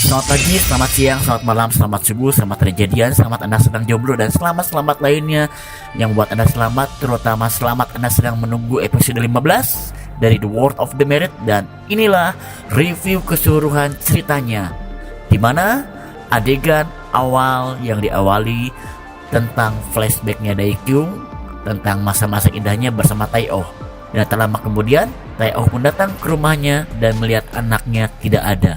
Selamat pagi, selamat siang, selamat malam, selamat subuh, selamat kejadian, selamat Anda sedang jomblo, dan selamat-selamat lainnya yang buat Anda selamat. Terutama selamat Anda sedang menunggu episode 15 dari The World of the Merit. Dan inilah review keseluruhan ceritanya, dimana adegan awal yang diawali tentang flashbacknya Daekyung tentang masa-masa indahnya bersama Tae-oh. Dan tak lama kemudian Tae-oh pun datang ke rumahnya dan melihat anaknya tidak ada.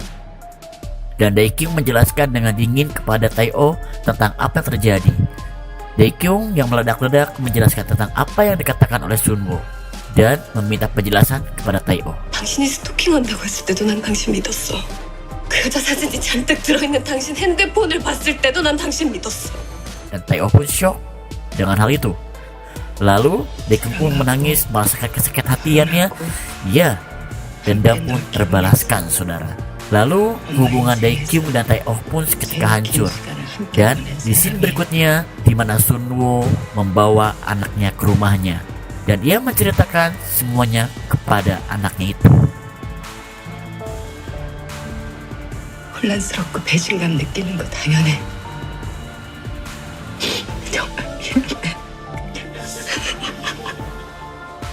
Dan Daekyung menjelaskan dengan dingin kepada Tae-oh tentang apa yang terjadi. Daekyung yang meledak-ledak menjelaskan tentang apa yang dikatakan oleh Sunwoo dan meminta penjelasan kepada Tae-oh. 당신이 스토킹한다고 했을 때도 난 당신 믿었어. 그 여자 사진이 잔뜩 들어있는 당신 핸드폰을 봤을 때도 난 당신 믿었어. Dan Tae-oh pun shock dengan hal itu. Lalu Daekyung pun menangis merasakan kesakit hatiannya. Ya, dendam pun terbalaskan, saudara. Lalu hubungan Daekyung dan Tae-oh pun seketika hancur. Dan di scene berikutnya di mana Sunwoo membawa anaknya ke rumahnya dan ia menceritakan semuanya kepada anaknya itu. 혼란스럽고 배신감 느끼는 거 당연해. 정말 미안해.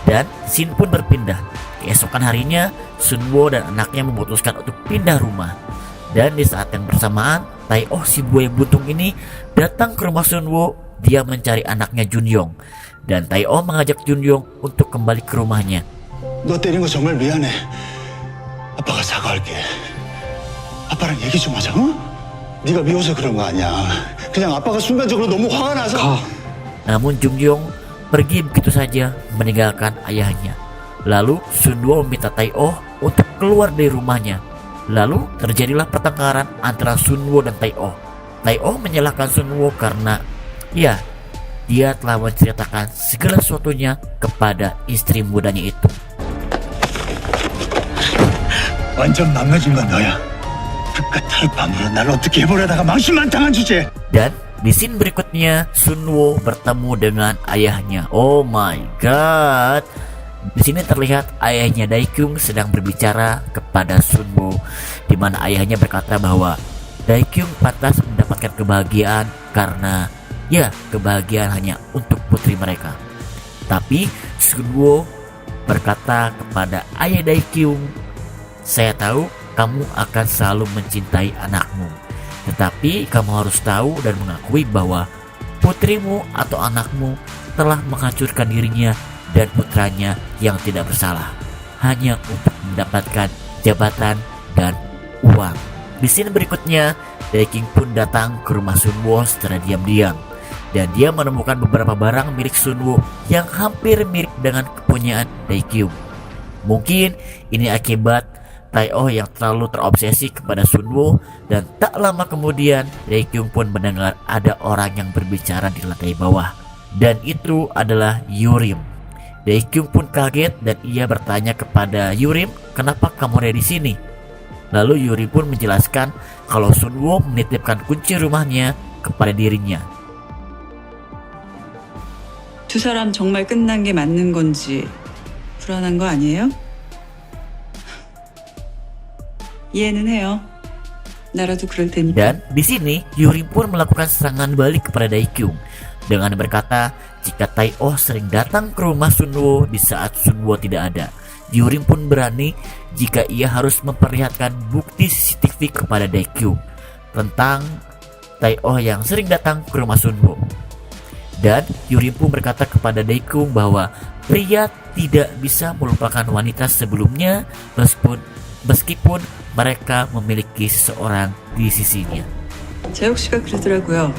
Dan scene pun berpindah. Keesokan harinya Sunwoo dan anaknya memutuskan untuk pindah rumah. Dan di saat yang bersamaan Tae-oh si buaya buntung ini datang ke rumah Sunwoo. Dia mencari anaknya Junyong. Dan Tae-oh mengajak Junyong untuk kembali ke rumahnya. 너 때린 거 정말 미안해. 아빠가 사과할게. 아빠랑 얘기 좀 하자. 응? 네가 미워서 그런 거 아니야. 그냥 아빠가 순간적으로 너무 화가 나서. Namun Jungyong pergi begitu saja meninggalkan ayahnya. Lalu Sunwoo meminta Tae-oh untuk keluar dari rumahnya. Lalu terjadilah pertengkaran antara Sunwoo dan Tae-oh. Tae-oh menyalahkan Sunwoo karena ya, dia telah menceritakan segala sesuatunya kepada istri mudanya itu. 완전 망가진 건 너야. 그깟 하룻밤으로 날 어떻게 해보려다가 망신만 당한 주제. Dan di scene berikutnya Sunwoo bertemu dengan ayahnya. Oh my god. Di sini terlihat ayahnya Daekyung sedang berbicara kepada Sunwoo, di mana ayahnya berkata bahwa Daekyung pantas mendapatkan kebahagiaan karena ya, kebahagiaan hanya untuk putri mereka. Tapi Sunwoo berkata kepada ayah Daekyung, "Saya tahu kamu akan selalu mencintai anakmu, tetapi kamu harus tahu dan mengakui bahwa putrimu atau anakmu telah menghancurkan dirinya dan putranya yang tidak bersalah hanya untuk mendapatkan jabatan dan uang." Di scene berikutnya Daekyung pun datang ke rumah Sunwoo secara diam-diam dan dia menemukan beberapa barang milik Sunwoo yang hampir mirip dengan kepunyaan Daekyung. Mungkin ini akibat Tae-oh yang terlalu terobsesi kepada Sunwoo, dan tak lama kemudian Daekyung pun mendengar ada orang yang berbicara di lantai bawah, dan itu adalah Yurim. Daekyung pun kaget dan ia bertanya kepada Yurim, "Kenapa kamu ada di sini?" Lalu Yurim pun menjelaskan kalau Sunwoo menitipkan kunci rumahnya kepada dirinya. 두 사람 정말 끝난 게 맞는 건지 불안한 거 아니에요? 이해는 해요. 나라도 그럴 테니까. Dan di sini Yurim pun melakukan serangan balik kepada Daekyung dengan berkata jika Tae-oh sering datang ke rumah Sunwoo di saat Sunwoo tidak ada. Yurim pun berani jika ia harus memperlihatkan bukti CCTV kepada Daekyung tentang Tae-oh yang sering datang ke rumah Sunwoo. Dan Yurim pun berkata kepada Daekyung bahwa pria tidak bisa melupakan wanita sebelumnya meskipun mereka memiliki seseorang di sisinya. 재욱 씨가 그러더라고요.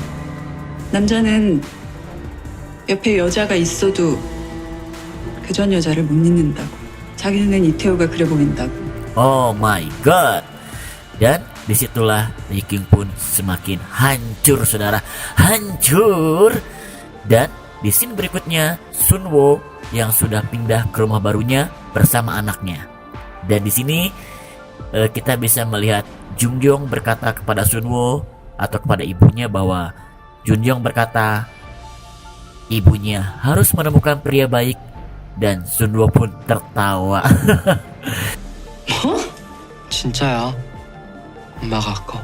남자는 옆에 여자가 있어도 그 전 여자를 못 잊는다고. 자기 눈엔 이태호가 그래 보인다고. Oh my god. Dan disitulah Daekyung pun semakin hancur, saudara. Hancur. Dan di scene berikutnya Sunwoo yang sudah pindah ke rumah barunya bersama anaknya. Dan di sini kita bisa melihat Jungyong berkata kepada Sunwoo atau kepada ibunya bahwa Jungyong berkata ibunya harus menemukan pria baik, dan Sunwoo pun tertawa. 진짜야. 엄마가 아까워.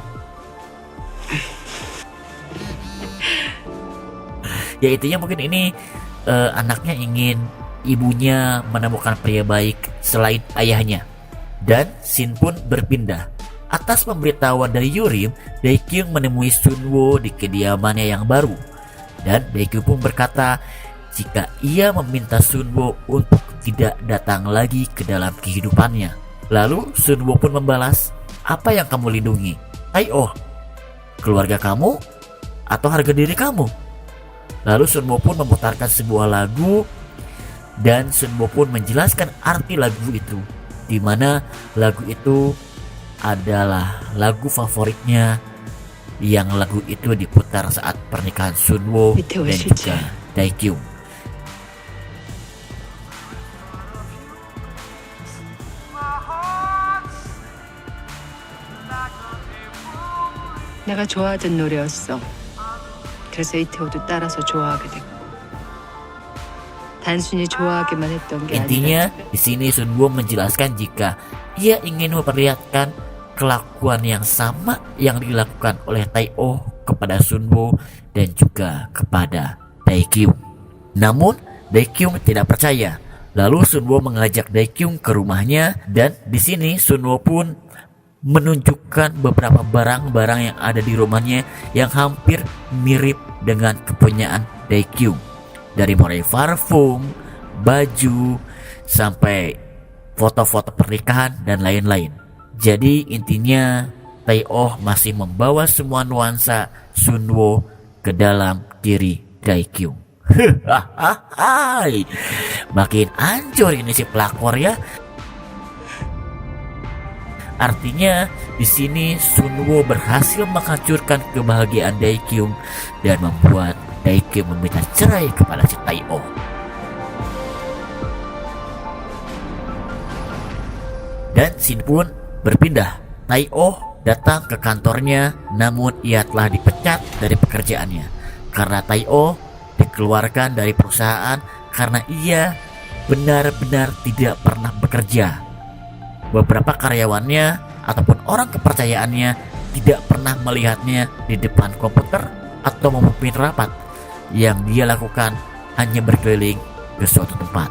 Ya intinya mungkin ini anaknya ingin ibunya menemukan pria baik selain ayahnya. Dan Shin pun berpindah. Atas pemberitahuan dari Yurim, Daekyung menemui Sunwo di kediamannya yang baru. Dan Daekyung pun berkata jika ia meminta Sunwo untuk tidak datang lagi ke dalam kehidupannya. Lalu Sunwo pun membalas, apa yang kamu lindungi? Tae-oh, keluarga kamu atau harga diri kamu? Lalu Sunwo pun memutarkan sebuah lagu dan Sunwo pun menjelaskan arti lagu itu, di mana lagu itu adalah lagu favoritnya, yang lagu itu diputar saat pernikahan Sunwo dan juga Daekyung. 내가 좋아하던 노래였어. 그래서 이태호도 따라서 좋아하게 됐고. 단순히 좋아하기만 했던 게 Intinya 아니라 di sini Sunwo menjelaskan jika ia ingin memperlihatkan kelakuan yang sama yang dilakukan oleh Tae-oh kepada Sunwo dan juga kepada Daekyung. Namun Daekyung tidak percaya. Lalu Sunwo mengajak Daekyung ke rumahnya dan di sini Sunwo pun menunjukkan beberapa barang-barang yang ada di rumahnya yang hampir mirip dengan kepunyaan Daekyung. Dari mulai parfum, baju, sampai foto-foto pernikahan dan lain-lain. Jadi intinya Tae-oh masih membawa semua nuansa Sunwo ke dalam diri Daekyung. Makin hancur ini si pelakor ya. Artinya di sini Sunwo berhasil menghancurkan kebahagiaan Daekyung dan membuat Daekyung meminta cerai kepada si Tae-oh. Dan Shin pun berpindah. Tae-oh datang ke kantornya, namun ia telah dipecat dari pekerjaannya karena Tae-oh dikeluarkan dari perusahaan karena ia benar-benar tidak pernah bekerja. Beberapa karyawannya ataupun orang kepercayaannya tidak pernah melihatnya di depan komputer atau memimpin rapat. Yang dia lakukan hanya berkeliling ke suatu tempat.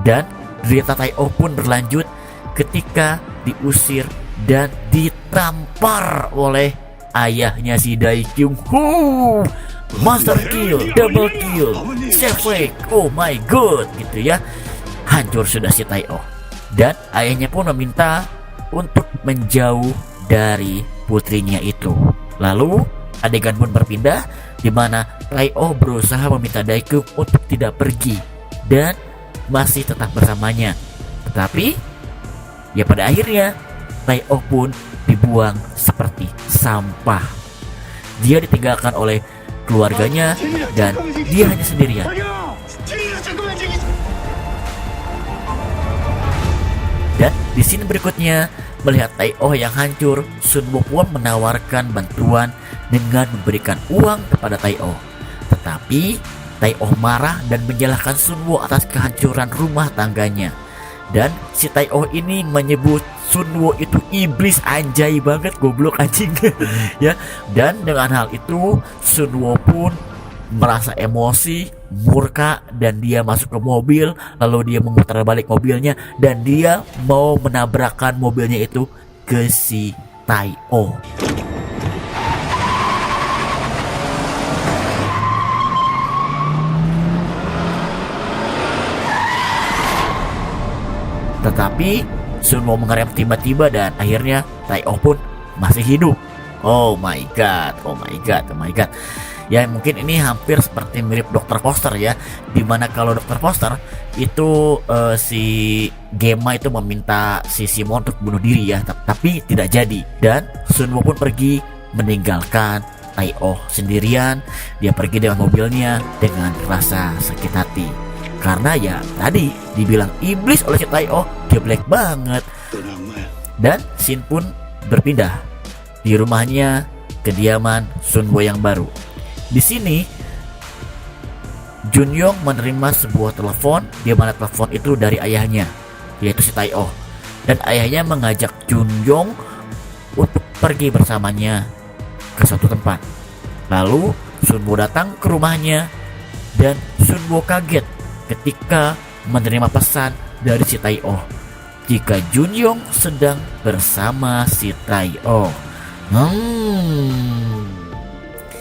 Dan derita Tae-oh pun berlanjut ketika diusir dan ditampar oleh ayahnya si Daekyung. Master kill, double kill, chef fake, oh my god gitu ya. Hancur sudah si Tae-oh. Dan ayahnya pun meminta untuk menjauh dari putrinya itu. Lalu adegan pun berpindah di mana Tae-oh berusaha meminta Daekyung untuk tidak pergi dan masih tetap bersamanya. Tetapi ya pada akhirnya Tae-oh pun dibuang seperti sampah. Dia ditinggalkan oleh keluarganya dan dia hanya sendirian. Dan di sini berikutnya, melihat Tae-oh yang hancur, Sunwo pun menawarkan bantuan dengan memberikan uang kepada Tae-oh. Tetapi Tae-oh marah dan menyalahkan Sunwo atas kehancuran rumah tangganya. Dan si Tae-oh ini menyebut Sunwo itu iblis, anjay banget, goblok anjing. Ya, dan dengan hal itu Sunwo pun merasa emosi, murka, dan dia masuk ke mobil. Lalu dia memutar balik mobilnya dan dia mau menabrakkan mobilnya itu ke si Tae-oh. Tetapi Sunwo mengerem tiba-tiba dan akhirnya Tae-oh pun masih hidup. Oh my god, oh my god, oh my god. Ya mungkin ini hampir seperti mirip Dr. Foster ya, dimana kalau Dr. Foster itu si Gemma itu meminta si Simon untuk bunuh diri ya, tapi tidak jadi. Dan Sunwo pun pergi meninggalkan Tae-oh sendirian. Dia pergi dengan mobilnya dengan rasa sakit hati karena ya tadi dibilang iblis oleh si Tae-oh, geblek banget. Dan Shin pun berpindah di rumahnya kediaman Sunwo yang baru. Di sini Junyong menerima sebuah telepon, di mana telepon itu dari ayahnya, yaitu si Tae-oh. Dan ayahnya mengajak Junyong untuk pergi bersamanya ke suatu tempat. Lalu Sunwoo datang ke rumahnya dan Sunwoo kaget ketika menerima pesan dari si Tai-Oh jika Junyoung sedang bersama si Tai-Oh.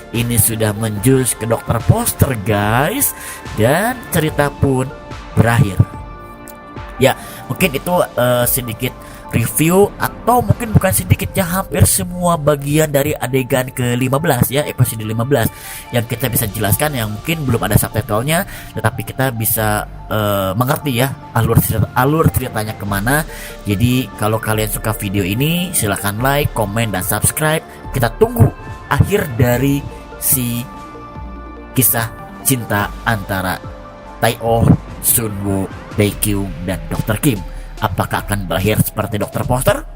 Ini sudah menjurus ke Dokter Foster guys, dan cerita pun berakhir. Ya, mungkin itu sedikit review, atau mungkin bukan sedikit ya, hampir semua bagian dari adegan ke-15 ya, episode 15 yang kita bisa jelaskan, yang mungkin belum ada subtitlenya, tetapi kita bisa mengerti ya alur ceritanya kemana. Jadi kalau kalian suka video ini, silahkan like, komen, dan subscribe. Kita tunggu akhir dari si kisah cinta antara Tai-Oh, Sunwoo, Baekhyun, dan Dr. Kim. Apakah akan berakhir seperti Dr. Foster?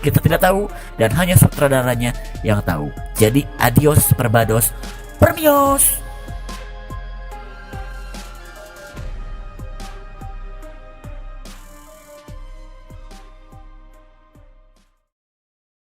Kita tidak tahu, dan hanya sutradaranya yang tahu. Jadi adios, perbados, permios.